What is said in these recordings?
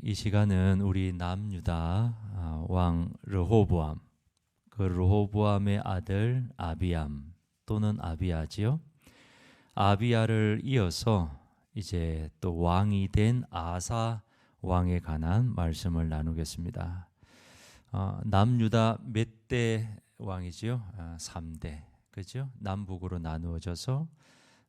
이 시간은 우리 남유다 왕 르호보암, 그 르호보암의 아들 아비암 또는 아비야지요. 아비야를 이어서 이제 또 왕이 된 아사 왕에 관한 말씀을 나누겠습니다. 남유다 몇 대 왕이지요? 3대. 그죠? 남북으로 나누어져서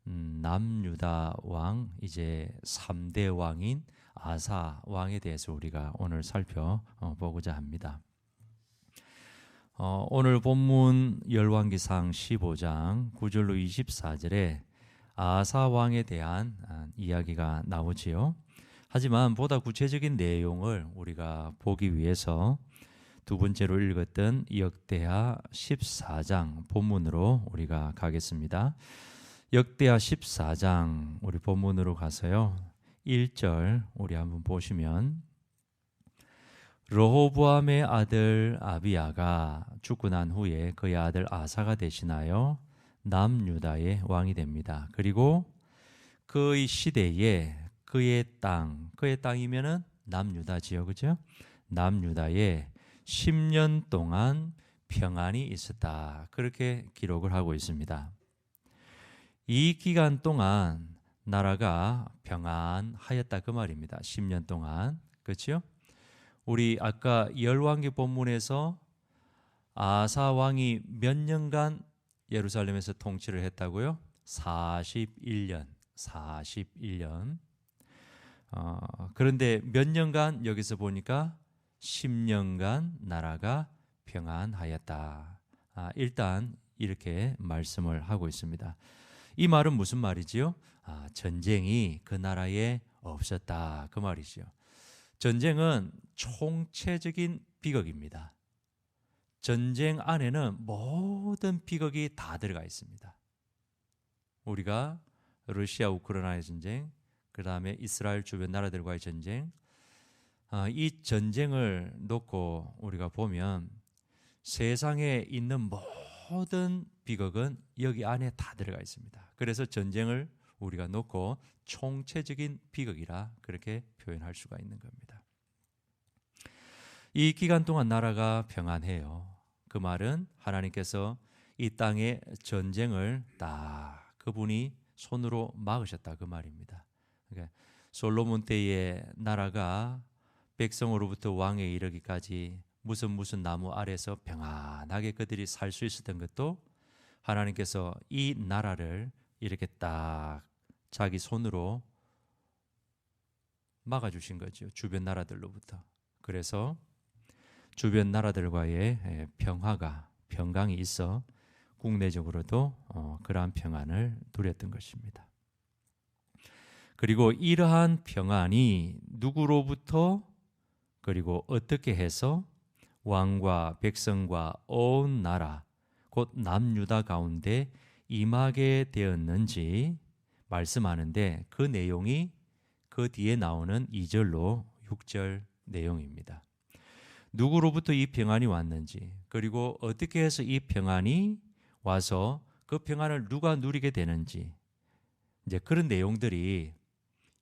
남유다 왕, 이제 3대 왕인 아사 왕에 대해서 우리가 오늘 살펴보고자 합니다. 오늘 본문 열왕기상 15장 9절로 24절에 아사 왕에 대한 이야기가 나오지요. 하지만 보다 구체적인 내용을 우리가 보기 위해서 두 번째로 읽었던 역대하 14장 본문으로 우리가 가겠습니다. 역대하 14장 우리 본문으로 가서요. 1절 우리 한번 보시면, 르호보암의 아들 아비야가 죽고 난 후에 그의 아들 아사가 대신하여 남유다의 왕이 됩니다. 그리고 그의 시대에 그의 땅이면은 남유다지요, 그죠? 남유다에 10년 동안 평안이 있었다. 그렇게 기록을 하고 있습니다. 이 기간 동안 나라가 평안하였다 그 말입니다. 10년 동안. 그렇죠? 우리 아까 열왕기 본문에서 아사 왕이 몇 년간 예루살렘에서 통치를 했다고요? 41년. 그런데 몇 년간 여기서 보니까 10년간 나라가 평안하였다. 일단 이렇게 말씀을 하고 있습니다. 이 말은 무슨 말이지요? 전쟁이 그 나라에 없었다 그 말이지요. 전쟁은 총체적인 비극입니다. 전쟁 안에는 모든 비극이 다 들어가 있습니다. 우리가 러시아 우크라이나의 전쟁, 그 다음에 이스라엘 주변 나라들과의 전쟁, 이 전쟁을 놓고 우리가 보면 세상에 있는 모든 비극은 여기 안에 다 들어가 있습니다. 그래서 전쟁을 우리가 놓고 총체적인 비극이라 그렇게 표현할 수가 있는 겁니다. 이 기간 동안 나라가 평안해요. 그 말은 하나님께서 이 땅의 전쟁을 다 그분이 손으로 막으셨다 그 말입니다. 그러니까 솔로몬 때의 나라가 백성으로부터 왕에 이르기까지 무슨 나무 아래서 평안하게 그들이 살 수 있었던 것도 하나님께서 이 나라를 이렇게 딱 자기 손으로 막아주신 거죠. 주변 나라들로부터. 그래서 주변 나라들과의 평강이 있어 국내적으로도 그러한 평안을 누렸던 것입니다. 그리고 이러한 평안이 누구로부터 그리고 어떻게 해서 왕과 백성과 온 나라 곧 남유다 가운데 임하게 되었는지 말씀하는데, 그 내용이 그 뒤에 나오는 2절로 6절 내용입니다. 누구로부터 이 평안이 왔는지, 그리고 어떻게 해서 이 평안이 와서 그 평안을 누가 누리게 되는지, 이제 그런 내용들이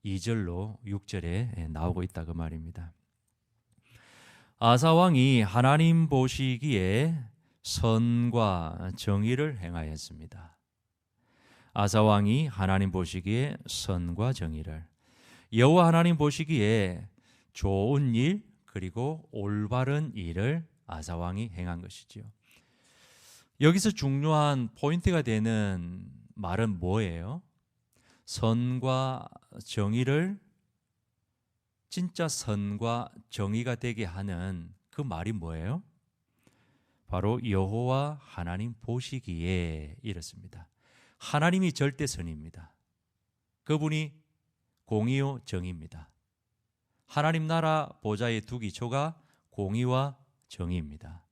2절로 6절에 나오고 있다 그 말입니다. 아사 왕이 하나님 보시기에 선과 정의를 행하였습니다. 아사 왕이 하나님 보시기에 선과 정의를, 여호와 하나님 보시기에 좋은 일 그리고 올바른 일을 아사 왕이 행한 것이지요. 여기서 중요한 포인트가 되는 말은 뭐예요? 선과 정의를, 진짜 선과 정의가 되게 하는 그 말이 뭐예요? 바로 여호와 하나님 보시기에 이렇습니다. 하나님이 절대선입니다. 그분이 공의요 정의입니다. 하나님 나라 보좌에 두 기초가 공의와 정의입니다.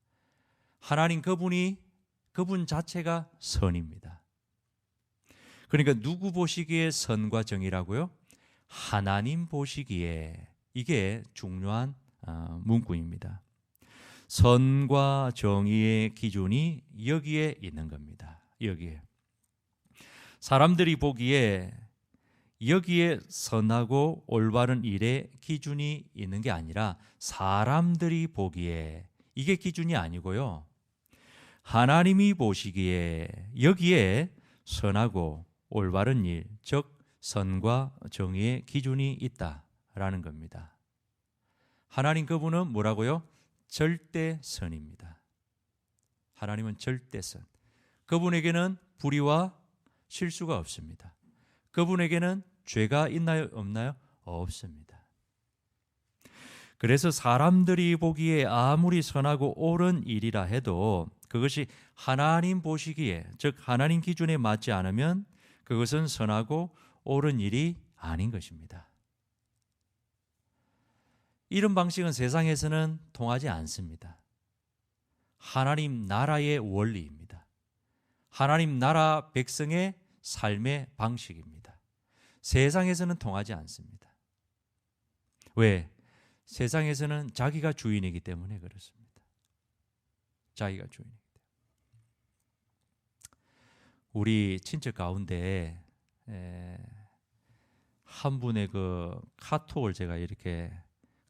하나님 그분 자체가 선입니다. 그러니까 누구 보시기에 선과 정의라고요? 하나님 보시기에. 이게 중요한 문구입니다. 선과 정의의 기준이 여기에 있는 겁니다. 여기에. 사람들이 보기에 여기에 선하고 올바른 일의 기준이 있는 게 아니라 사람들이 보기에 이게 기준이 아니고요. 하나님이 보시기에 여기에 선하고 올바른 일, 즉 선과 정의의 기준이 있다라는 겁니다. 하나님 그분은 뭐라고요? 절대선입니다. 하나님은 절대선. 그분에게는 불의와 실수가 없습니다. 그분에게는 죄가 있나요? 없나요? 없습니다. 그래서 사람들이 보기에 아무리 선하고 옳은 일이라 해도 그것이 하나님 보시기에, 즉 하나님 기준에 맞지 않으면 그것은 선하고 옳은 일이 아닌 것입니다. 이런 방식은 세상에서는 통하지 않습니다. 하나님 나라의 원리입니다. 하나님 나라 백성의 삶의 방식입니다. 세상에서는 통하지 않습니다. 왜? 세상에서는 자기가 주인이기 때문에 그렇습니다. 자기가 주인이기 때문에. 우리 친척 가운데 한 분의 그 카톡을 제가 이렇게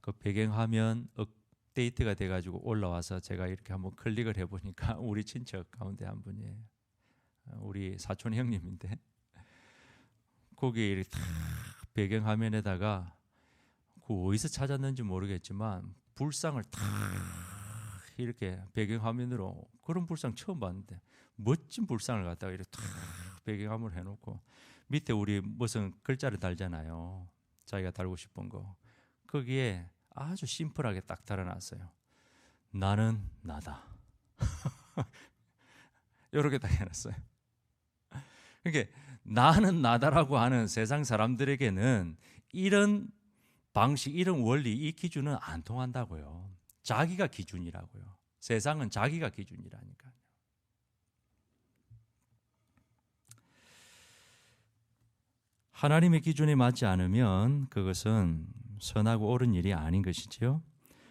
그 배경화면 업데이트가 돼가지고 올라와서 제가 이렇게 한번 클릭을 해보니까 우리 친척 가운데 한 분이에요. 우리 사촌 형님인데 거기에 이렇게 탁 배경화면에다가 그 어디서 찾았는지 모르겠지만 불상을 탁 이렇게 배경화면으로, 그런 불상 처음 봤는데 멋진 불상을 갖다가 이렇게 탁 배경화면을 해놓고 밑에 우리 무슨 글자를 달잖아요. 자기가 달고 싶은 거. 거기에 아주 심플하게 딱 달아놨어요. 나는 나다. 이렇게 딱 해놨어요. 그러니까 나는 나다라고 하는 세상 사람들에게는 이런 방식, 이런 원리, 이 기준은 안 통한다고요. 자기가 기준이라고요. 세상은 자기가 기준이라니까요. 하나님의 기준에 맞지 않으면 그것은 선하고 옳은 일이 아닌 것이지요.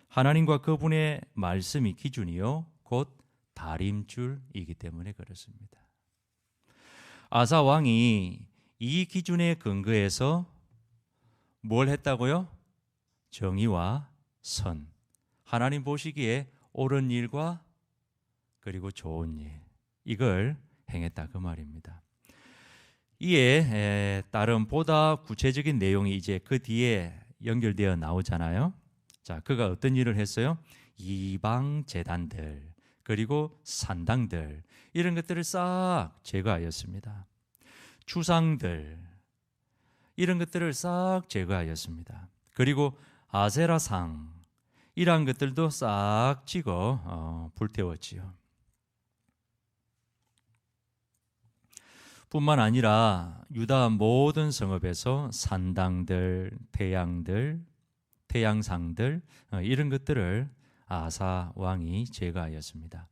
하나님과 그분의 말씀이 기준이요 곧 다림줄이기 때문에 그렇습니다. 아사 왕이 이 기준에 근거해서 뭘 했다고요? 정의와 선, 하나님 보시기에 옳은 일과 그리고 좋은 일, 이걸 행했다 그 말입니다. 이에 따른 보다 구체적인 내용이 이제 그 뒤에 연결되어 나오잖아요. 자, 그가 어떤 일을 했어요? 이방 제단들 그리고 산당들 이런 것들을 싹 제거하였습니다. 추상들 이런 것들을 싹 제거하였습니다. 그리고 아세라상 이러한 것들도 싹 찍어 불태웠지요. 뿐만 아니라 유다 모든 성읍에서 산당들, 태양들, 태양상들 이런 것들을 아사 왕이 제거하였습니다.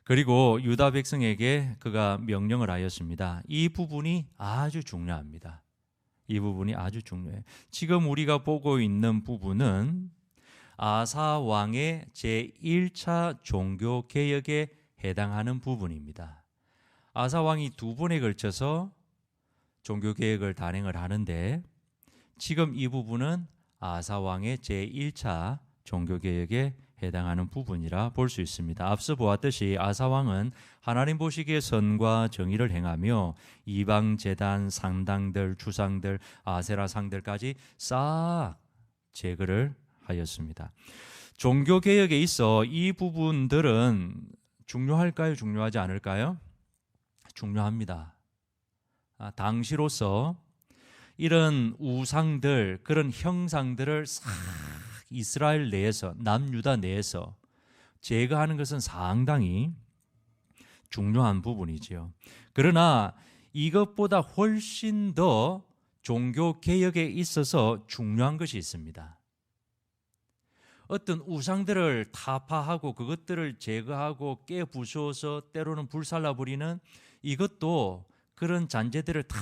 그리고 유다 백성에게 그가 명령을 하였습니다. 이 부분이 아주 중요합니다. 이 부분이 아주 중요해요. 지금 우리가 보고 있는 부분은 아사 왕의 제1차 종교 개혁에 해당하는 부분입니다. 아사 왕이 두 번에 걸쳐서 종교 개혁을 단행을 하는데 지금 이 부분은 아사 왕의 제1차 종교 개혁에 해당하는 부분이라 볼 수 있습니다. 앞서 보았듯이 아사 왕은 하나님 보시기에 선과 정의를 행하며 이방 제단, 상당들, 주상들, 아세라 상들까지 싹 제거를 하였습니다. 종교 개혁에 있어 이 부분들은 중요할까요? 중요하지 않을까요? 중요합니다. 당시로서 이런 우상들, 그런 형상들을 싹 이스라엘 내에서, 남유다 내에서 제거하는 것은 상당히 중요한 부분이지요. 그러나 이것보다 훨씬 더 종교 개혁에 있어서 중요한 것이 있습니다. 어떤 우상들을 타파하고 그것들을 제거하고 깨부수어서 때로는 불살라 버리는 이것도, 그런 잔재들을 다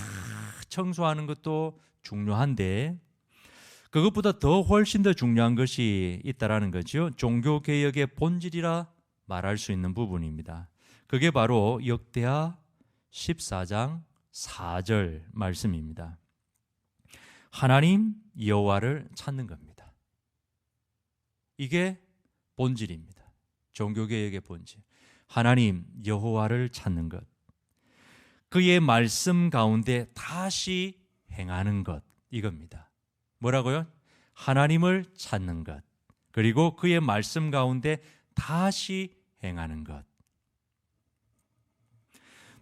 청소하는 것도 중요한데 그것보다 더 훨씬 더 중요한 것이 있다라는 거죠. 종교개혁의 본질이라 말할 수 있는 부분입니다. 그게 바로 역대하 14장 4절 말씀입니다. 하나님 여호와를 찾는 겁니다. 이게 본질입니다. 종교개혁의 본질. 하나님 여호와를 찾는 것. 그의 말씀 가운데 다시 행하는 것. 이겁니다. 뭐라고요? 하나님을 찾는 것. 그리고 그의 말씀 가운데 다시 행하는 것.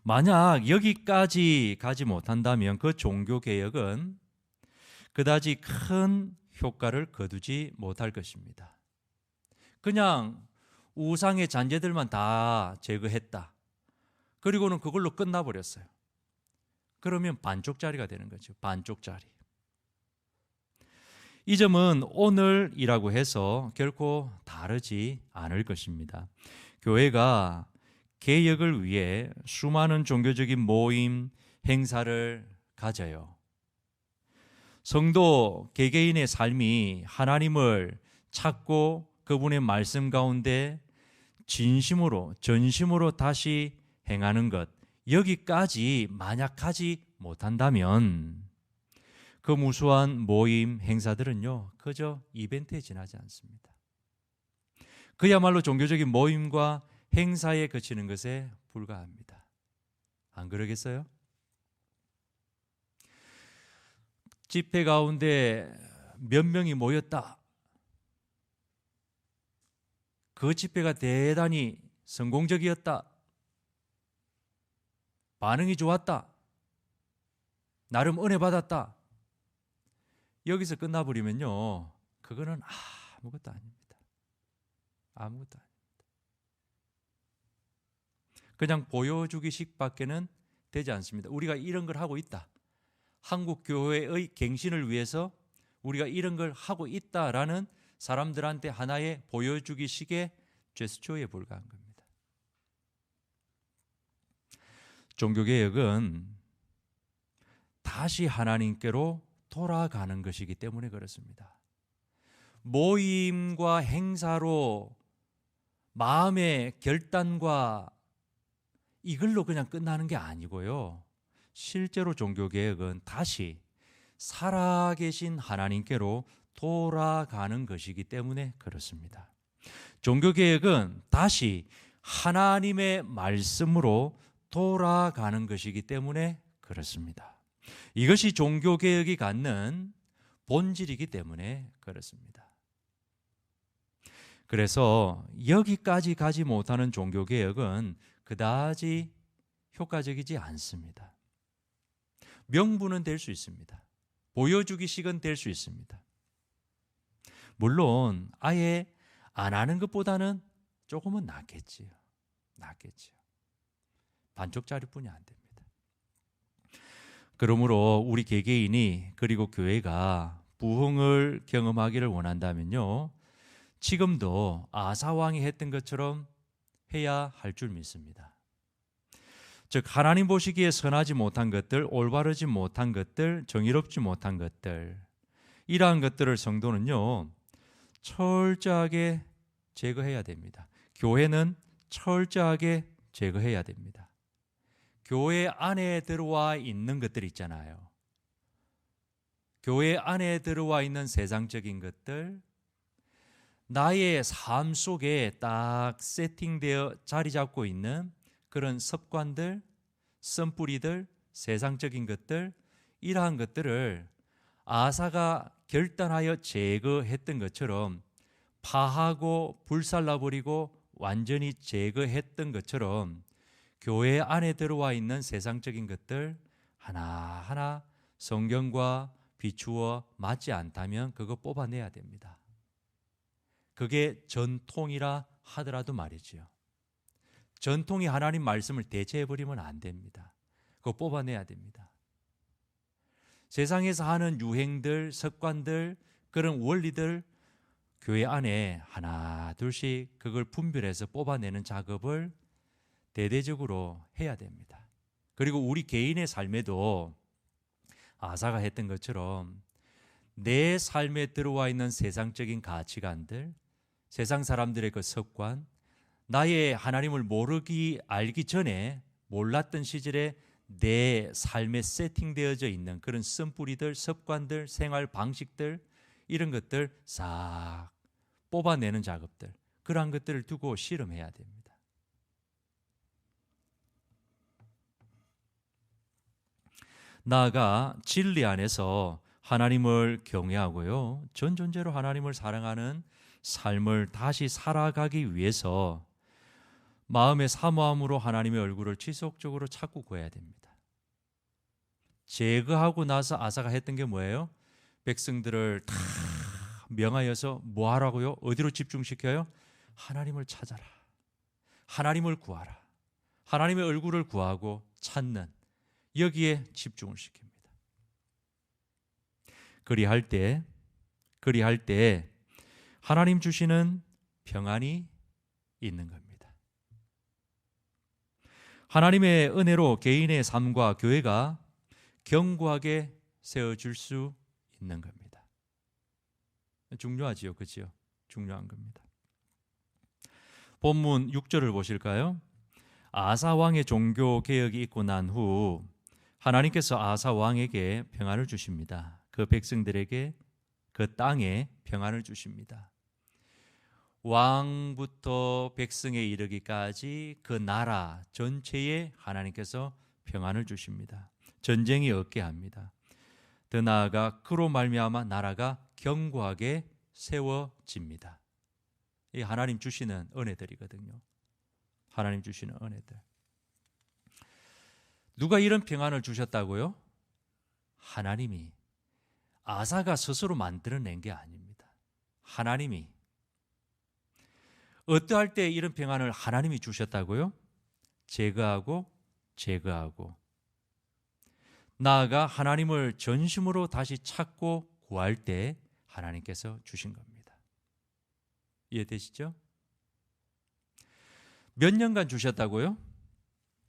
만약 여기까지 가지 못한다면 그 종교개혁은 그다지 큰 효과를 거두지 못할 것입니다. 그냥 우상의 잔재들만 다 제거했다. 그리고는 그걸로 끝나버렸어요. 그러면 반쪽짜리가 되는 거죠. 반쪽짜리. 이 점은 오늘이라고 해서 결코 다르지 않을 것입니다. 교회가 개혁을 위해 수많은 종교적인 모임, 행사를 가져요. 성도 개개인의 삶이 하나님을 찾고 그분의 말씀 가운데 진심으로, 전심으로 다시 행하는 것, 여기까지 만약 하지 못한다면 그 무수한 모임, 행사들은요, 그저 이벤트에 지나지 않습니다. 그야말로 종교적인 모임과 행사에 그치는 것에 불과합니다. 안 그러겠어요? 집회 가운데 몇 명이 모였다. 그 집회가 대단히 성공적이었다. 반응이 좋았다. 나름 은혜 받았다. 여기서 끝나버리면요, 그거는 아무것도 아닙니다. 아무것도 아닙니다. 그냥 보여주기식 밖에는 되지 않습니다. 우리가 이런 걸 하고 있다. 한국 교회의 갱신을 위해서 우리가 이런 걸 하고 있다라는 사람들한테 하나의 보여주기식의 제스처에 불과한 겁니다. 종교개혁은 다시 하나님께로 돌아가는 것이기 때문에 그렇습니다. 모임과 행사로 마음의 결단과 이걸로 그냥 끝나는 게 아니고요. 실제로 종교개혁은 다시 살아계신 하나님께로 돌아가는 것이기 때문에 그렇습니다. 종교개혁은 다시 하나님의 말씀으로 돌아가는 것이기 때문에 그렇습니다. 이것이 종교개혁이 갖는 본질이기 때문에 그렇습니다. 그래서 여기까지 가지 못하는 종교개혁은 그다지 효과적이지 않습니다. 명분은 될 수 있습니다. 보여주기식은 될 수 있습니다. 물론 아예 안 하는 것보다는 조금은 낫겠지요. 반쪽짜리뿐이 안 됩니다. 그러므로 우리 개개인이 그리고 교회가 부흥을 경험하기를 원한다면요, 지금도 아사왕이 했던 것처럼 해야 할 줄 믿습니다. 즉 하나님 보시기에 선하지 못한 것들, 올바르지 못한 것들, 정의롭지 못한 것들, 이러한 것들을 성도는요 철저하게 제거해야 됩니다. 교회는 철저하게 제거해야 됩니다. 교회 안에 들어와 있는 것들 있잖아요. 교회 안에 들어와 있는 세상적인 것들, 나의 삶 속에 딱 세팅되어 자리 잡고 있는 그런 습관들, 쓴뿌리들, 세상적인 것들, 이러한 것들을 아사가 결단하여 제거했던 것처럼, 파하고 불살라버리고 완전히 제거했던 것처럼 교회 안에 들어와 있는 세상적인 것들 하나하나 성경과 비추어 맞지 않다면 그거 뽑아내야 됩니다. 그게 전통이라 하더라도 말이지요. 전통이 하나님 말씀을 대체해버리면 안 됩니다. 그거 뽑아내야 됩니다. 세상에서 하는 유행들, 습관들, 그런 원리들 교회 안에 하나 둘씩 그걸 분별해서 뽑아내는 작업을 대대적으로 해야 됩니다. 그리고 우리 개인의 삶에도 아사가 했던 것처럼 내 삶에 들어와 있는 세상적인 가치관들, 세상 사람들의 그 습관, 나의 하나님을 알기 전에 몰랐던 시절에 내 삶에 세팅되어져 있는 그런 쓴뿌리들, 습관들, 생활 방식들 이런 것들 싹 뽑아내는 작업들, 그러한 것들을 두고 실험해야 됩니다. 나아가 진리 안에서 하나님을 경외하고요, 전 존재로 하나님을 사랑하는 삶을 다시 살아가기 위해서 마음의 사모함으로 하나님의 얼굴을 지속적으로 찾고 구해야 됩니다. 제거하고 나서 아사가 했던 게 뭐예요? 백성들을 다 명하여서 뭐 하라고요? 어디로 집중시켜요? 하나님을 찾아라, 하나님을 구하라, 하나님의 얼굴을 구하고 찾는, 여기에 집중을 시킵니다. 그리할 때 하나님 주시는 평안이 있는 겁니다. 하나님의 은혜로 개인의 삶과 교회가 견고하게 세워질 수 있는 겁니다. 중요하지요, 그렇죠? 중요한 겁니다. 본문 6절을 보실까요? 아사 왕의 종교 개혁이 있고 난 후 하나님께서 아사 왕에게 평안을 주십니다. 그 백성들에게 그 땅에 평안을 주십니다. 왕부터 백성에 이르기까지 그 나라 전체에 하나님께서 평안을 주십니다. 전쟁이 없게 합니다. 더 나아가 그로 말미암아 나라가 견고하게 세워집니다. 이 하나님 주시는 은혜들이거든요. 하나님 주시는 은혜들. 누가 이런 평안을 주셨다고요? 하나님이. 아사가 스스로 만들어낸 게 아닙니다. 하나님이. 어떠할 때 이런 평안을 하나님이 주셨다고요? 제거하고 나아가 하나님을 전심으로 다시 찾고 구할 때 하나님께서 주신 겁니다. 이해되시죠? 몇 년간 주셨다고요?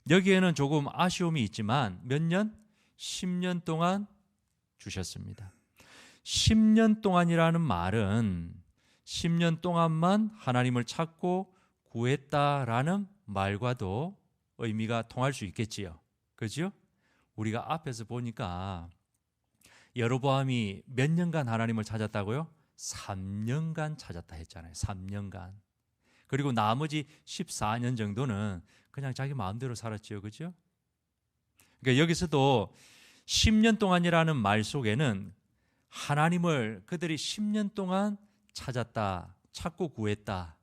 여기에는 조금 아쉬움이 있지만 몇 년? 10년 동안 주셨습니다. 10년 동안이라는 말은 10년 동안만 하나님을 찾고 구했다라는 말과도 의미가 통할 수 있겠지요. 그렇죠? 우리가 앞에서 보니까 여로보암이 몇 년간 하나님을 찾았다고요? 3년간 찾았다 했잖아요. 3년간. 그리고 나머지 14년 정도는 그냥 자기 마음대로 살았지요. 그렇죠? 그러니까 여기서도 10년 동안이라는 말 속에는 하나님을 그들이 10년 동안 찾았다, 찾고 구했다.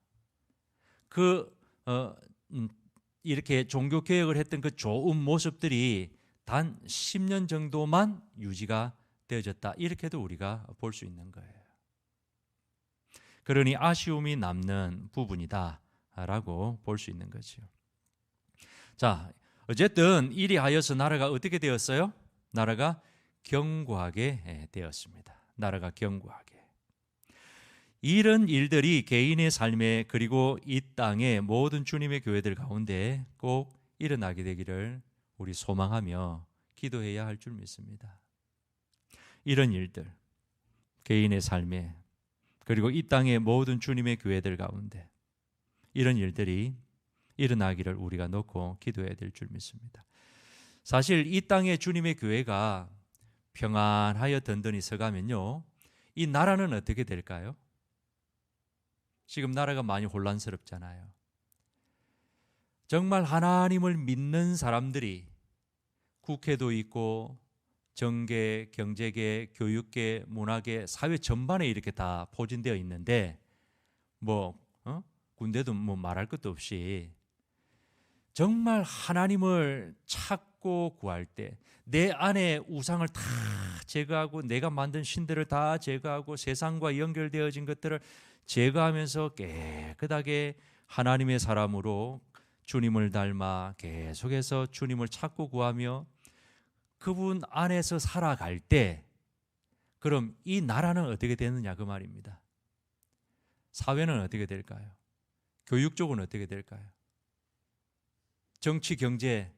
이렇게 종교 개혁을 했던 그 좋은 모습들이 단 10년 정도만 유지가 되어졌다. 이렇게도 우리가 볼 수 있는 거예요. 그러니 아쉬움이 남는 부분이다라고 볼 수 있는 거죠. 자, 어쨌든 이리하여서 나라가 어떻게 되었어요? 나라가 견고하게 되었습니다. 나라가 견고하게. 이런 일들이 개인의 삶에 그리고 이 땅의 모든 주님의 교회들 가운데 꼭 일어나게 되기를 우리 소망하며 기도해야 할 줄 믿습니다. 이런 일들, 개인의 삶에 그리고 이 땅의 모든 주님의 교회들 가운데 이런 일들이 일어나기를 우리가 놓고 기도해야 될 줄 믿습니다. 사실 이 땅의 주님의 교회가 평안하여 든든히 서가면요, 이 나라는 어떻게 될까요? 지금 나라가 많이 혼란스럽잖아요. 정말 하나님을 믿는 사람들이 국회도 있고 정계, 경제계, 교육계, 문화계, 사회 전반에 이렇게 다 포진되어 있는데 군대도 말할 것도 없이 정말 하나님을 찾고 구할 때 내 안에 우상을 다 제거하고 내가 만든 신들을 다 제거하고 세상과 연결되어진 것들을 제거하면서 깨끗하게 하나님의 사람으로 주님을 닮아 계속해서 주님을 찾고 구하며 그분 안에서 살아갈 때 그럼 이 나라는 어떻게 되느냐 그 말입니다. 사회는 어떻게 될까요? 교육 쪽은 어떻게 될까요? 정치, 경제,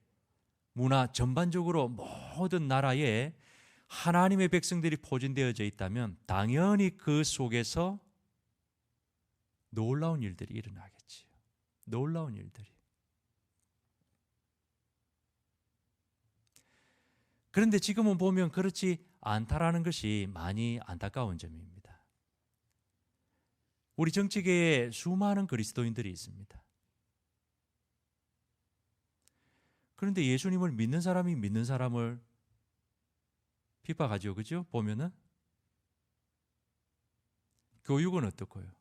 문화 전반적으로 모든 나라에 하나님의 백성들이 포진되어져 있다면 당연히 그 속에서 놀라운 일들이 일어나겠지요. 놀라운 일들이. 그런데 지금은 보면 그렇지 않다라는 것이 많이 안타까운 점입니다. 우리 정치계에 수많은 그리스도인들이 있습니다. 그런데 예수님을 믿는 사람이 믿는 사람을 핍박하죠. 그죠? 보면은 교육은 어떻고요?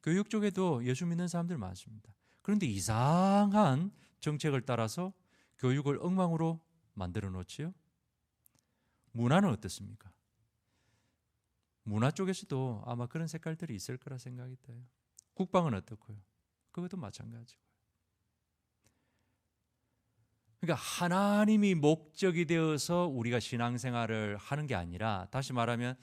교육 쪽에도 예수 믿는 사람들 많습니다. 그런데 이상한 정책을 따라서 교육을 엉망으로 만들어 놓지요. 문화는 어떻습니까? 문화 쪽에서도 아마 그런 색깔들이 있을 거라 생각이 돼요. 국방은 어떻고요? 그것도 마찬가지고요. 그러니까 하나님이 목적이 되어서 우리가 신앙생활을 하는 게 아니라, 다시 말하면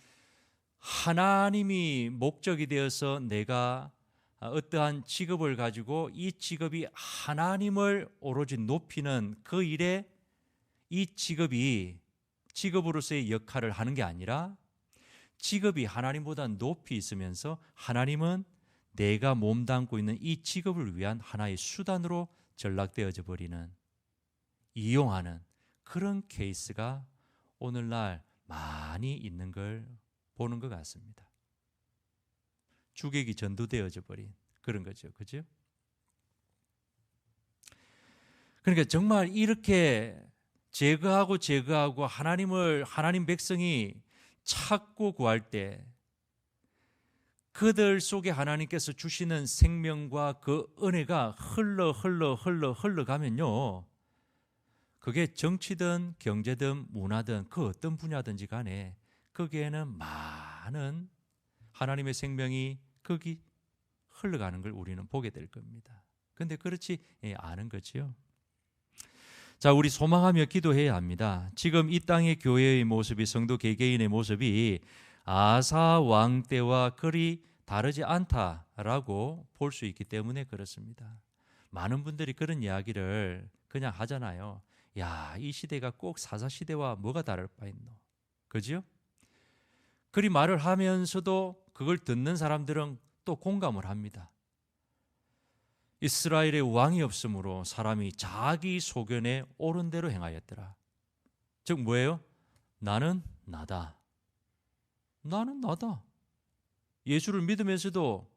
하나님이 목적이 되어서 내가 어떠한 직업을 가지고 이 직업이 하나님을 오로지 높이는 그 일에 이 직업이 직업으로서의 역할을 하는 게 아니라 직업이 하나님보다 높이 있으면서 하나님은 내가 몸담고 있는 이 직업을 위한 하나의 수단으로 전락되어져 버리는, 이용하는 그런 케이스가 오늘날 많이 있는 걸 보는 것 같습니다. 주객이 전도되어져 버린 그런 거죠. 그죠? 그러니까 정말 이렇게 제거하고 하나님 백성이 찾고 구할 때 그들 속에 하나님께서 주시는 생명과 그 은혜가 흘러가면요, 그게 정치든 경제든 문화든 그 어떤 분야든지 간에 거기에는 많은 하나님의 생명이 거기 흘러가는 걸 우리는 보게 될 겁니다. 그런데 그렇지 않은 거지요. 자, 우리 소망하며 기도해야 합니다. 지금 이 땅의 교회의 모습이, 성도 개개인의 모습이 아사 왕 때와 그리 다르지 않다라고 볼 수 있기 때문에 그렇습니다. 많은 분들이 그런 이야기를 그냥 하잖아요. 야, 이 시대가 꼭 사사 시대와 뭐가 다를 바 있노? 그죠? 그리 말을 하면서도 그걸 듣는 사람들은 또 공감을 합니다. 이스라엘의 왕이 없으므로 사람이 자기 소견에 옳은 대로 행하였더라. 즉 뭐예요? 나는 나다. 나는 나다. 예수를 믿으면서도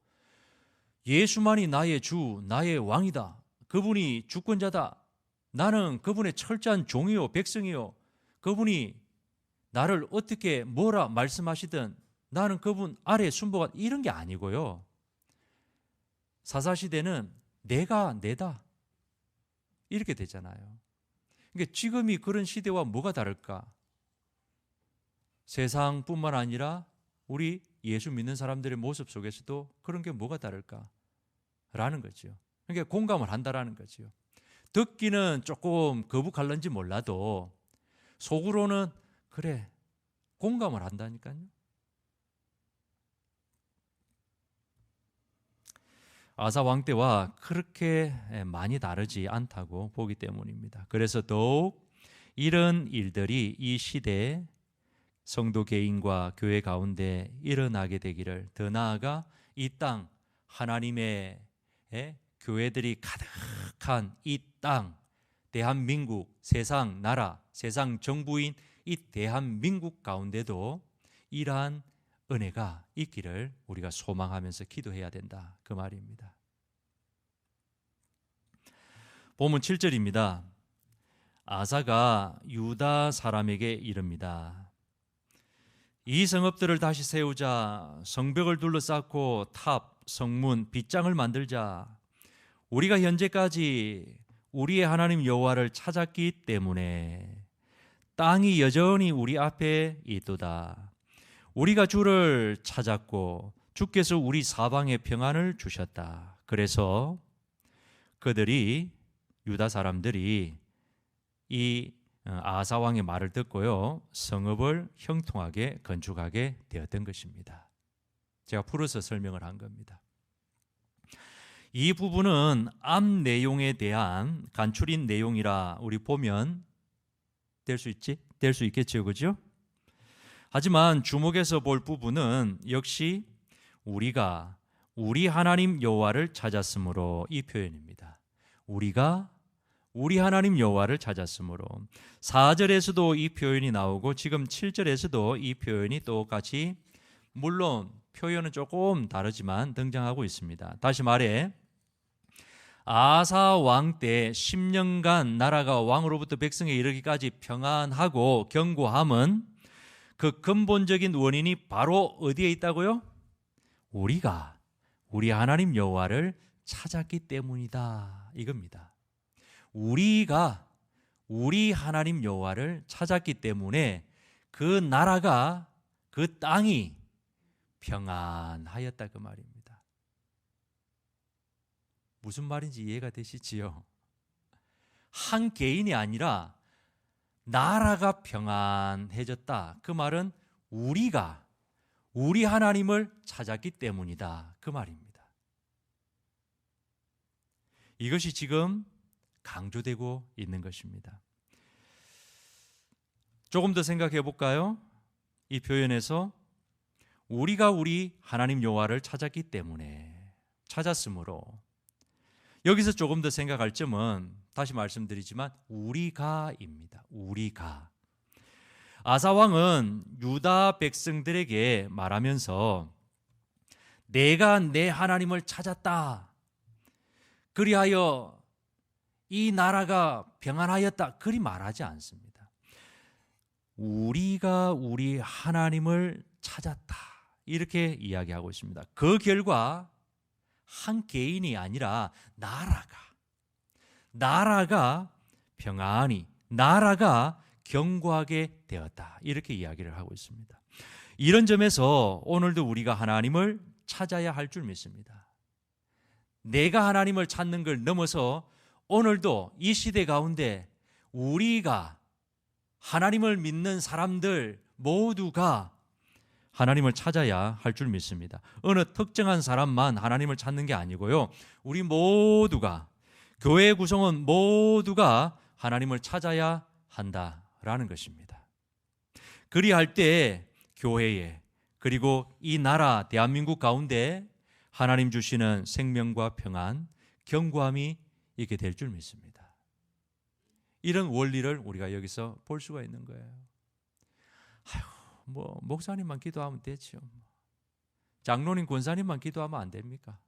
예수만이 나의 주, 나의 왕이다. 그분이 주권자다. 나는 그분의 철저한 종이요, 백성이요. 그분이 나를 어떻게 뭐라 말씀하시든 나는 그분 아래 순복한, 이런 게 아니고요. 사사시대는 내가 내다 이렇게 되잖아요. 그러니까 지금이 그런 시대와 뭐가 다를까? 세상뿐만 아니라 우리 예수 믿는 사람들의 모습 속에서도 그런 게 뭐가 다를까? 라는 거죠. 그러니까 공감을 한다라는 거죠. 듣기는 조금 거북할런지 몰라도 속으로는 그래, 공감을 한다니까요. 아사 왕 때와 그렇게 많이 다르지 않다고 보기 때문입니다. 그래서 더욱 이런 일들이 이 시대에 성도 개인과 교회 가운데 일어나게 되기를, 더 나아가 이 땅, 하나님의 교회들이 가득한 이 땅, 대한민국, 세상 나라, 세상 정부인 이 대한민국 가운데도 이러한 은혜가 있기를 우리가 소망하면서 기도해야 된다, 그 말입니다. 본문 7절입니다. 아사가 유다 사람에게 이릅니다. 이 성읍들을 다시 세우자. 성벽을 둘러싸고 탑, 성문, 빗장을 만들자. 우리가 현재까지 우리의 하나님 여호와를 찾았기 때문에 땅이 여전히 우리 앞에 있도다. 우리가 주를 찾았고 주께서 우리 사방에 평안을 주셨다. 그래서 그들이, 유다 사람들이 이 아사 왕의 말을 듣고요, 성읍을 형통하게 건축하게 되었던 것입니다. 제가 풀어서 설명을 한 겁니다. 이 부분은 앞 내용에 대한 간추린 내용이라 우리 보면 될 수 있겠죠, 그죠? 하지만 주목해서 볼 부분은 역시 우리가 우리 하나님 여호와를 찾았으므로 이 표현입니다. 우리가 우리 하나님 여호와를 찾았으므로 4절에서도 이 표현이 나오고 지금 7절에서도 이 표현이 똑같이 물론 표현은 조금 다르지만 등장하고 있습니다. 다시 말해 아사 왕 때 10년간 나라가 왕으로부터 백성에 이르기까지 평안하고 견고함은 그 근본적인 원인이 바로 어디에 있다고요? 우리가 우리 하나님 여호와를 찾았기 때문이다 이겁니다. 우리가 우리 하나님 여호와를 찾았기 때문에 그 나라가 그 땅이 평안하였다 그 말입니다. 무슨 말인지 이해가 되시지요? 한 개인이 아니라 나라가 평안해졌다. 그 말은 우리가 우리 하나님을 찾았기 때문이다. 그 말입니다. 이것이 지금 강조되고 있는 것입니다. 조금 더 생각해 볼까요? 이 표현에서 우리가 우리 하나님 여호와를 찾았기 때문에 찾았으므로 여기서 조금 더 생각할 점은 다시 말씀드리지만 우리가입니다. 우리가. 아사 왕은 유다 백성들에게 말하면서 내가 내 하나님을 찾았다. 그리하여 이 나라가 평안하였다. 그리 말하지 않습니다. 우리가 우리 하나님을 찾았다. 이렇게 이야기하고 있습니다. 그 결과 한 개인이 아니라 나라가 평안히 나라가 견고하게 되었다. 이렇게 이야기를 하고 있습니다. 이런 점에서 오늘도 우리가 하나님을 찾아야 할 줄 믿습니다. 내가 하나님을 찾는 걸 넘어서 오늘도 이 시대 가운데 우리가 하나님을 믿는 사람들 모두가 하나님을 찾아야 할 줄 믿습니다. 어느 특정한 사람만 하나님을 찾는 게 아니고요. 우리 모두가 교회 구성원 모두가 하나님을 찾아야 한다라는 것입니다. 그리할 때 교회에 그리고 이 나라 대한민국 가운데 하나님 주시는 생명과 평안, 견고함이 있게 될 줄 믿습니다. 이런 원리를 우리가 여기서 볼 수가 있는 거예요. 목사님만 기도하면 되죠. 장로님, 권사님만 기도하면 안 됩니까?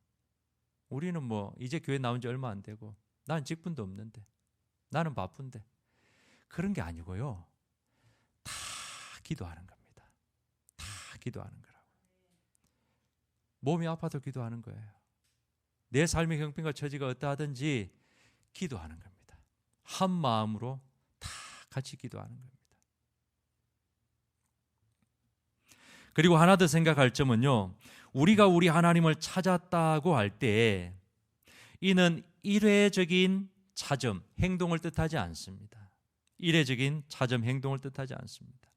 우리는 이제 교회 나온 지 얼마 안 되고 난 직분도 없는데 나는 바쁜데 그런 게 아니고요. 다 기도하는 겁니다. 다 기도하는 거라고. 몸이 아파도 기도하는 거예요. 내 삶의 형편과 처지가 어떠하든지 기도하는 겁니다. 한 마음으로 다 같이 기도하는 겁니다. 그리고 하나 더 생각할 점은요. 우리가 우리 하나님을 찾았다고 할 때 이는 일회적인 차점, 행동을 뜻하지 않습니다. 일회적인 차점, 행동을 뜻하지 않습니다.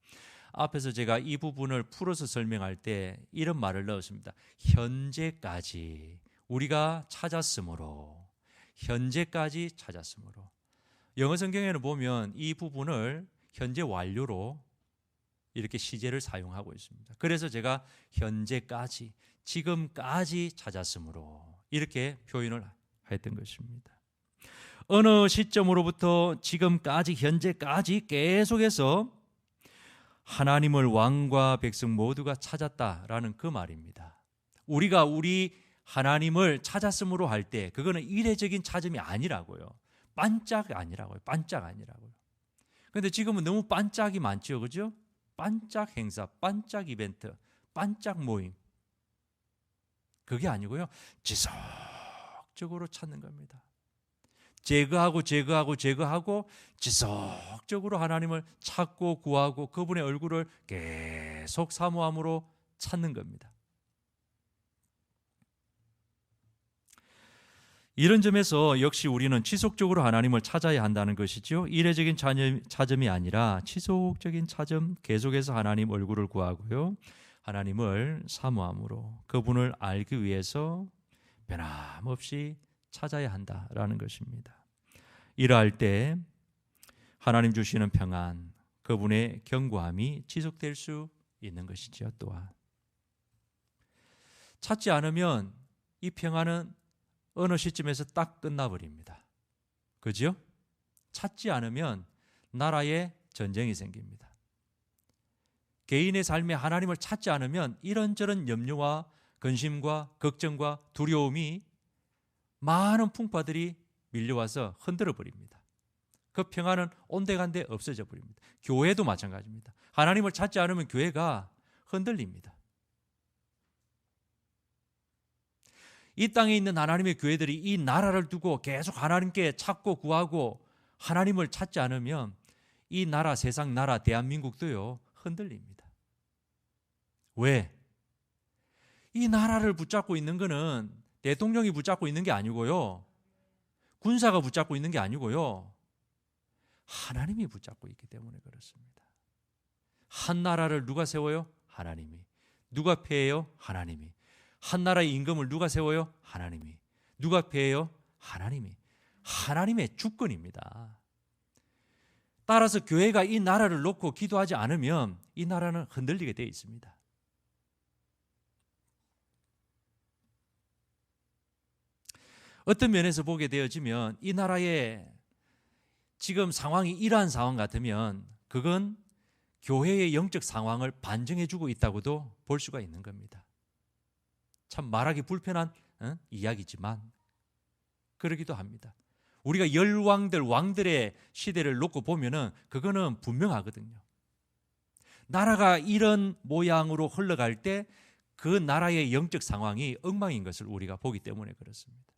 앞에서 제가 이 부분을 풀어서 설명할 때 이런 말을 넣었습니다. 현재까지 우리가 찾았으므로, 현재까지 찾았으므로. 영어 성경에는 보면 이 부분을 현재 완료로 이렇게 시제를 사용하고 있습니다. 그래서 제가 현재까지, 지금까지 찾았으므로 이렇게 표현을 했던 것입니다. 어느 시점으로부터 지금까지, 현재까지 계속해서 하나님을 왕과 백성 모두가 찾았다라는 그 말입니다. 우리가 우리 하나님을 찾았으므로 할 때 그거는 일회적인 찾음이 아니라고요. 반짝 아니라고요. 반짝 아니라고요. 그런데 지금은 너무 반짝이 많죠. 그죠? 반짝 행사, 반짝 이벤트, 반짝 모임. 그게 아니고요. 지속적으로 찾는 겁니다. 제거하고 지속적으로 하나님을 찾고 구하고 그분의 얼굴을 계속 사모함으로 찾는 겁니다. 이런 점에서 역시 우리는 지속적으로 하나님을 찾아야 한다는 것이죠. 일회적인 찾음이 아니라 지속적인 찾음, 계속해서 하나님 얼굴을 구하고요. 하나님을 사모함으로 그분을 알기 위해서 변함없이 찾아야 한다라는 것입니다. 이러할 때 하나님 주시는 평안, 그분의 견고함이 지속될 수 있는 것이죠. 또한 찾지 않으면 이 평안은 어느 시점에서 딱 끝나버립니다. 그죠? 찾지 않으면 나라에 전쟁이 생깁니다. 개인의 삶에 하나님을 찾지 않으면 이런저런 염려와 근심과 걱정과 두려움이 많은 풍파들이 밀려와서 흔들어 버립니다. 그 평안은 온데간데 없어져 버립니다. 교회도 마찬가지입니다. 하나님을 찾지 않으면 교회가 흔들립니다. 이 땅에 있는 하나님의 교회들이 이 나라를 두고 계속 하나님께 찾고 구하고 하나님을 찾지 않으면 이 나라, 세상 나라, 대한민국도요, 흔들립니다. 왜? 이 나라를 붙잡고 있는 것은 대통령이 붙잡고 있는 게 아니고요, 군사가 붙잡고 있는 게 아니고요, 하나님이 붙잡고 있기 때문에 그렇습니다. 한 나라를 누가 세워요? 하나님이. 누가 폐해요? 하나님이. 한 나라의 임금을 누가 세워요? 하나님이. 누가 폐해요? 하나님이. 하나님의 주권입니다. 따라서 교회가 이 나라를 놓고 기도하지 않으면 이 나라는 흔들리게 되어 있습니다. 어떤 면에서 보게 되어지면 이 나라의 지금 상황이 이러한 상황 같으면 그건 교회의 영적 상황을 반증해주고 있다고도 볼 수가 있는 겁니다. 참 말하기 불편한 이야기지만 그러기도 합니다. 우리가 열왕들, 왕들의 시대를 놓고 보면은 그거는 분명하거든요. 나라가 이런 모양으로 흘러갈 때 그 나라의 영적 상황이 엉망인 것을 우리가 보기 때문에 그렇습니다.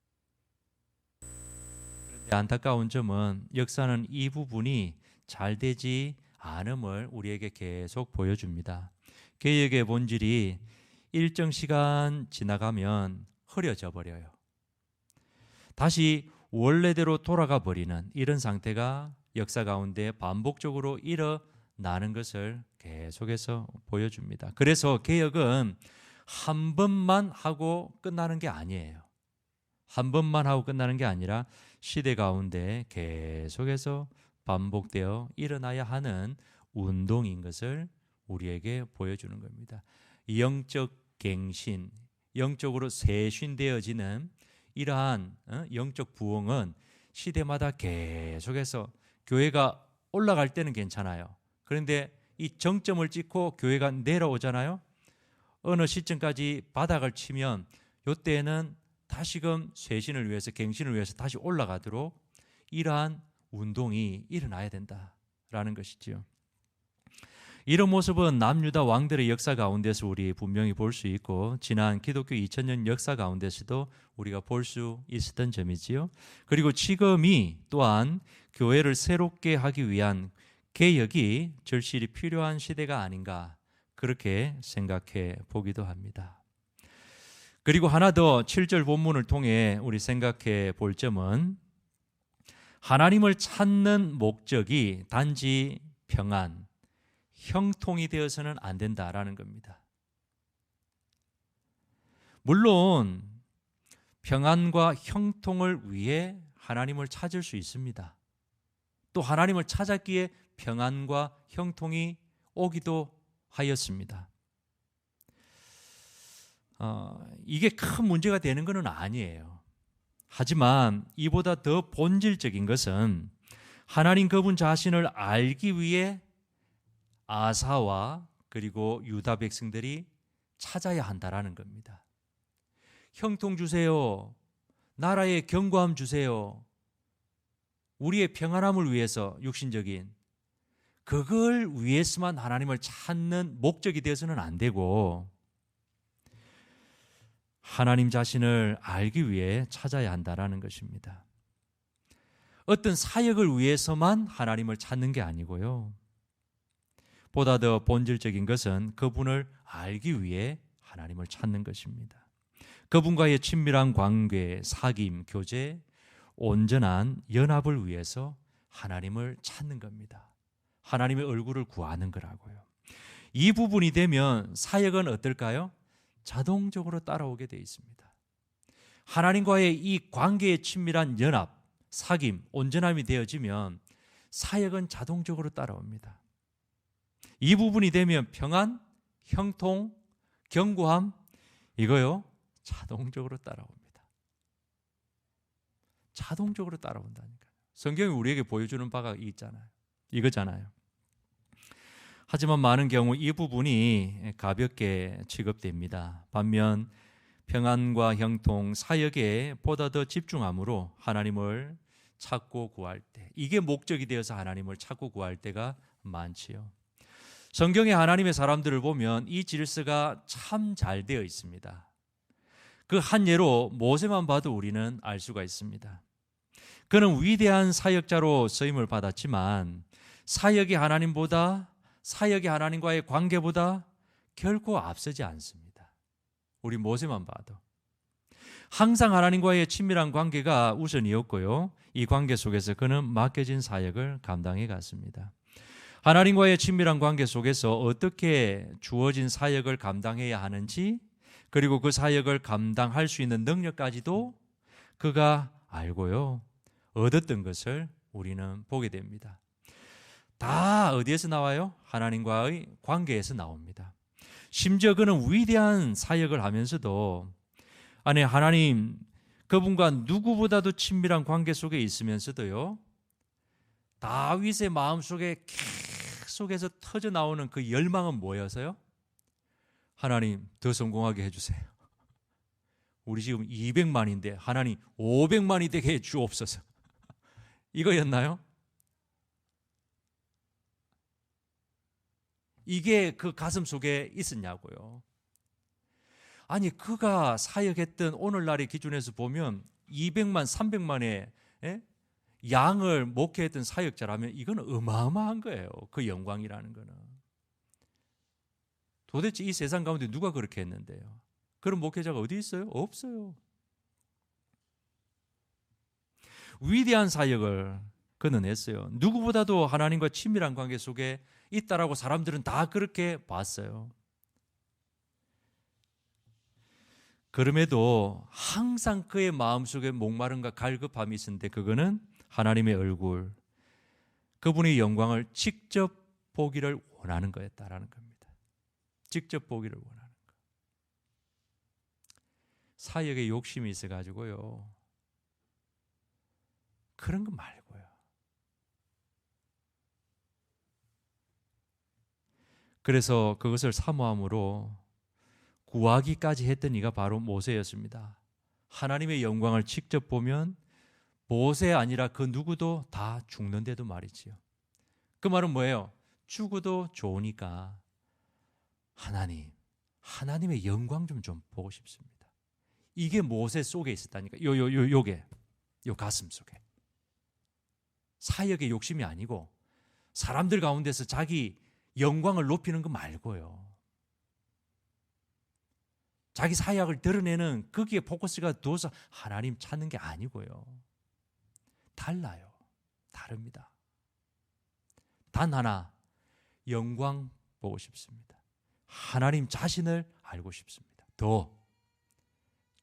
그런데 안타까운 점은 역사는 이 부분이 잘 되지 않음을 우리에게 계속 보여줍니다. 개혁의 본질이 일정 시간 지나가면 흐려져 버려요. 다시 원래대로 돌아가 버리는 이런 상태가 역사 가운데 반복적으로 일어나는 것을 계속해서 보여줍니다. 그래서 개혁은 한 번만 하고 끝나는 게 아니에요. 한 번만 하고 끝나는 게 아니라 시대 가운데 계속해서 반복되어 일어나야 하는 운동인 것을 우리에게 보여주는 겁니다. 영적 갱신, 영적으로 세신되어지는 이러한 영적 부흥은 시대마다 계속해서 교회가 올라갈 때는 괜찮아요. 그런데 이 정점을 찍고 교회가 내려오잖아요. 어느 시점까지 바닥을 치면 이때는 다시금 쇄신을 위해서, 갱신을 위해서 다시 올라가도록 이러한 운동이 일어나야 된다라는 것이지요. 이런 모습은 남유다 왕들의 역사 가운데서 우리 분명히 볼 수 있고 지난 기독교 2000년 역사 가운데서도 우리가 볼 수 있었던 점이지요. 그리고 지금이 또한 교회를 새롭게 하기 위한 개혁이 절실히 필요한 시대가 아닌가 그렇게 생각해 보기도 합니다. 그리고 하나 더 7절 본문을 통해 우리 생각해 볼 점은 하나님을 찾는 목적이 단지 평안, 형통이 되어서는 안 된다라는 겁니다. 물론 평안과 형통을 위해 하나님을 찾을 수 있습니다. 또 하나님을 찾았기에 평안과 형통이 오기도 하였습니다. 이게 큰 문제가 되는 것은 아니에요. 하지만 이보다 더 본질적인 것은 하나님 그분 자신을 알기 위해 아사와 그리고 유다 백성들이 찾아야 한다라는 겁니다. 형통 주세요. 나라에 견고함 주세요. 우리의 평안함을 위해서 육신적인 그걸 위해서만 하나님을 찾는 목적이 되어서는 안 되고 하나님 자신을 알기 위해 찾아야 한다라는 것입니다. 어떤 사역을 위해서만 하나님을 찾는 게 아니고요. 보다 더 본질적인 것은 그분을 알기 위해 하나님을 찾는 것입니다. 그분과의 친밀한 관계, 사귐, 교제, 온전한 연합을 위해서 하나님을 찾는 겁니다. 하나님의 얼굴을 구하는 거라고요. 이 부분이 되면 사역은 어떨까요? 자동적으로 따라오게 되어 있습니다. 하나님과의 이 관계의 친밀한 연합, 사귐, 온전함이 되어지면 사역은 자동적으로 따라옵니다. 이 부분이 되면 평안, 형통, 견고함 이거요 자동적으로 따라옵니다. 자동적으로 따라온다니까요. 성경이 우리에게 보여주는 바가 있잖아요. 이거잖아요. 하지만 많은 경우 이 부분이 가볍게 취급됩니다. 반면 평안과 형통, 사역에 보다 더 집중함으로 하나님을 찾고 구할 때, 이게 목적이 되어서 하나님을 찾고 구할 때가 많지요. 성경의 하나님의 사람들을 보면 이 질서가 참 잘 되어 있습니다. 그 한 예로 모세만 봐도 우리는 알 수가 있습니다. 그는 위대한 사역자로 쓰임을 받았지만 사역이 하나님과의 관계보다 결코 앞서지 않습니다. 우리 모세만 봐도 항상 하나님과의 친밀한 관계가 우선이었고요. 이 관계 속에서 그는 맡겨진 사역을 감당해 갔습니다. 하나님과의 친밀한 관계 속에서 어떻게 주어진 사역을 감당해야 하는지, 그리고 그 사역을 감당할 수 있는 능력까지도 그가 알고요. 얻었던 것을 우리는 보게 됩니다. 다 어디에서 나와요? 하나님과의 관계에서 나옵니다. 심지어 그는 위대한 사역을 하면서도 하나님 그분과 누구보다도 친밀한 관계 속에 있으면서도요, 다윗의 마음속에 계속해서 터져 나오는 그 열망은 뭐여서요? 하나님 더 성공하게 해주세요. 우리 지금 200만인데 하나님 500만이 되게 해 주옵소서. 이거였나요? 이게 그 가슴 속에 있었냐고요. 아니 그가 사역했던 오늘날의 기준에서 보면 200만, 300만의 양을 목회했던 사역자라면 이건 어마어마한 거예요. 그 영광이라는 거는. 도대체 이 세상 가운데 누가 그렇게 했는데요? 그런 목회자가 어디 있어요? 없어요. 위대한 사역을 그는 했어요. 누구보다도 하나님과 친밀한 관계 속에 있다라고 사람들은 다 그렇게 봤어요. 그럼에도 항상 그의 마음속에 목마름과 갈급함이 있었는데 그거는 하나님의 얼굴, 그분의 영광을 직접 보기를 원하는 거였다라는 겁니다. 직접 보기를 원하는 거. 사역에 욕심이 있어가지고요. 그런 거 말고요. 그래서 그것을 사모함으로 구하기까지 했던 이가 바로 모세였습니다. 하나님의 영광을 직접 보면 모세 아니라 그 누구도 다 죽는데도 말이지요. 그 말은 뭐예요? 죽어도 좋으니까 하나님의 영광 좀 보고 싶습니다. 이게 모세 속에 있었다니까. 요 가슴 속에. 사역의 욕심이 아니고 사람들 가운데서 자기 영광을 높이는 거 말고요. 자기 사역을 드러내는 거기에 포커스가 두어서 하나님 찾는 게 아니고요. 달라요. 다릅니다. 단 하나, 영광 보고 싶습니다. 하나님 자신을 알고 싶습니다. 더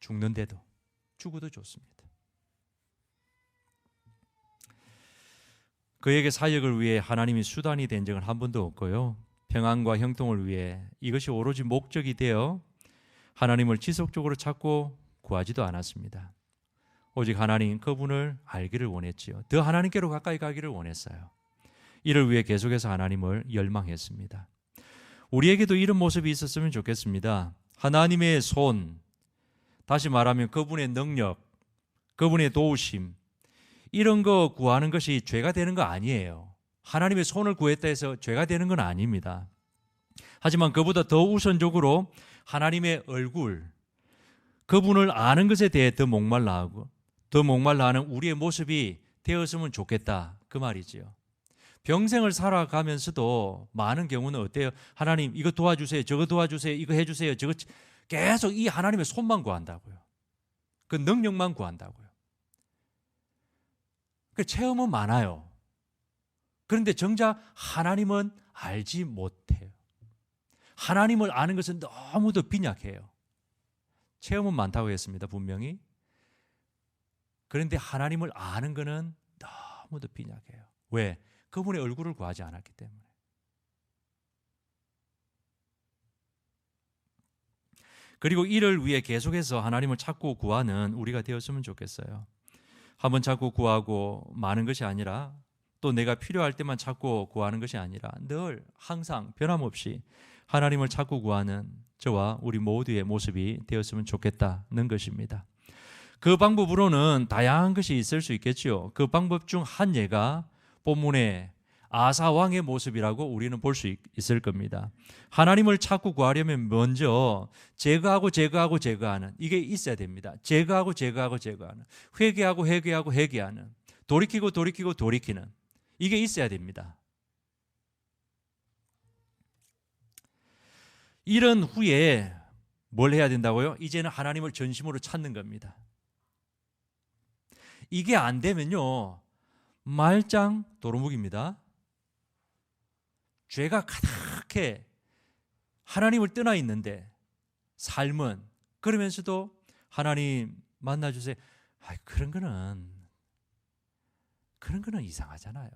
죽는데도, 죽어도 좋습니다. 그에게 사역을 위해 하나님이 수단이 된 적은 한 번도 없고요. 평안과 형통을 위해 이것이 오로지 목적이 되어 하나님을 지속적으로 찾고 구하지도 않았습니다. 오직 하나님 그분을 알기를 원했지요. 더 하나님께로 가까이 가기를 원했어요. 이를 위해 계속해서 하나님을 열망했습니다. 우리에게도 이런 모습이 있었으면 좋겠습니다. 하나님의 손, 다시 말하면 그분의 능력, 그분의 도우심, 이런 거 구하는 것이 죄가 되는 거 아니에요. 하나님의 손을 구했다 해서 죄가 되는 건 아닙니다. 하지만 그보다 더 우선적으로 하나님의 얼굴, 그분을 아는 것에 대해 더 목말라하는 우리의 모습이 되었으면 좋겠다, 그 말이지요. 평생을 살아가면서도 많은 경우는 어때요? 하나님 이거 도와주세요, 저거 도와주세요, 이거 해주세요, 저거, 계속 이 하나님의 손만 구한다고요. 그 능력만 구한다고요. 그 체험은 많아요. 그런데 정작 하나님은 알지 못해요. 하나님을 아는 것은 너무도 빈약해요. 체험은 많다고 했습니다, 분명히. 그런데 하나님을 아는 것은 너무도 빈약해요. 왜? 그분의 얼굴을 구하지 않았기 때문에. 그리고 이를 위해 계속해서 하나님을 찾고 구하는 우리가 되었으면 좋겠어요. 한번 자꾸 구하고 마는 것이 아니라 또 내가 필요할 때만 자꾸 구하는 것이 아니라 늘 항상 변함없이 하나님을 자꾸 구하는 저와 우리 모두의 모습이 되었으면 좋겠다는 것입니다. 그 방법으로는 다양한 것이 있을 수 있겠지요. 그 방법 중 한 예가 본문의 아사 왕의 모습이라고 우리는 볼 수 있을 겁니다. 하나님을 찾고 구하려면 먼저 제거하는 이게 있어야 됩니다. 제거하고 제거하는, 회개하고 회개하는, 돌이키고 돌이키는 이게 있어야 됩니다. 이런 후에 뭘 해야 된다고요? 이제는 하나님을 전심으로 찾는 겁니다. 이게 안 되면요, 말짱 도루묵입니다. 죄가 가득해 하나님을 떠나 있는데 삶은, 그러면서도 하나님 만나주세요. 그런 거는 이상하잖아요.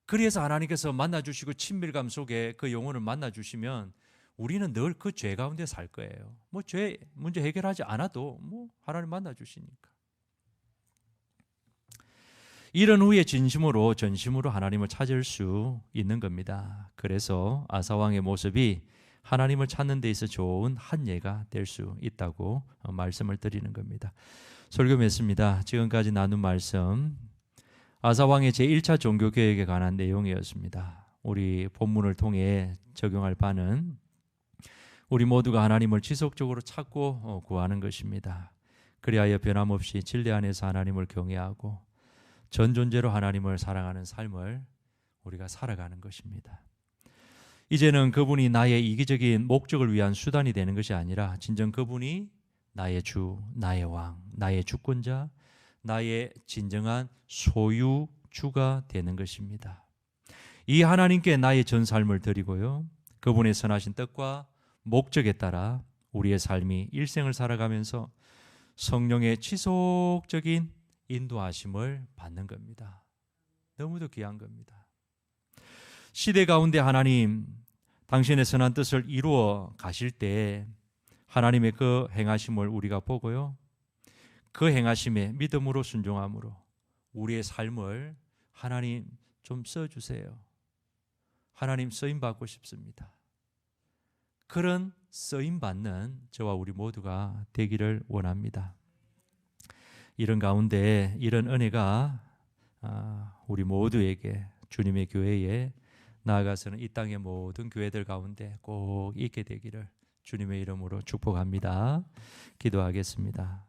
그래서 하나님께서 만나주시고 친밀감 속에 그 영혼을 만나주시면 우리는 늘 그 죄 가운데 살 거예요. 죄 문제 해결하지 않아도 하나님 만나주시니까. 이런 후에 진심으로 전심으로 하나님을 찾을 수 있는 겁니다. 그래서 아사왕의 모습이 하나님을 찾는 데 있어 좋은 한 예가 될 수 있다고 말씀을 드리는 겁니다. 설교 맺습니다. 지금까지 나눈 말씀, 아사왕의 제1차 종교개혁에 관한 내용이었습니다. 우리 본문을 통해 적용할 바는 우리 모두가 하나님을 지속적으로 찾고 구하는 것입니다. 그리하여 변함없이 진리 안에서 하나님을 경외하고 전 존재로 하나님을 사랑하는 삶을 우리가 살아가는 것입니다. 이제는 그분이 나의 이기적인 목적을 위한 수단이 되는 것이 아니라 진정 그분이 나의 주, 나의 왕, 나의 주권자, 나의 진정한 소유주가 되는 것입니다. 이 하나님께 나의 전 삶을 드리고요, 그분의 선하신 뜻과 목적에 따라 우리의 삶이 일생을 살아가면서 성령의 지속적인 인도하심을 받는 겁니다. 너무도 귀한 겁니다. 시대 가운데 하나님 당신의 선한 뜻을 이루어 가실 때 하나님의 그 행하심을 우리가 보고요, 그 행하심에 믿음으로 순종함으로 우리의 삶을 하나님 좀 써주세요. 하나님 쓰임받고 싶습니다. 그런 쓰임받는 저와 우리 모두가 되기를 원합니다. 이런 가운데 이런 은혜가 우리 모두에게, 주님의 교회에, 나아가서는 이 땅의 모든 교회들 가운데 꼭 있게 되기를 주님의 이름으로 축복합니다. 기도하겠습니다.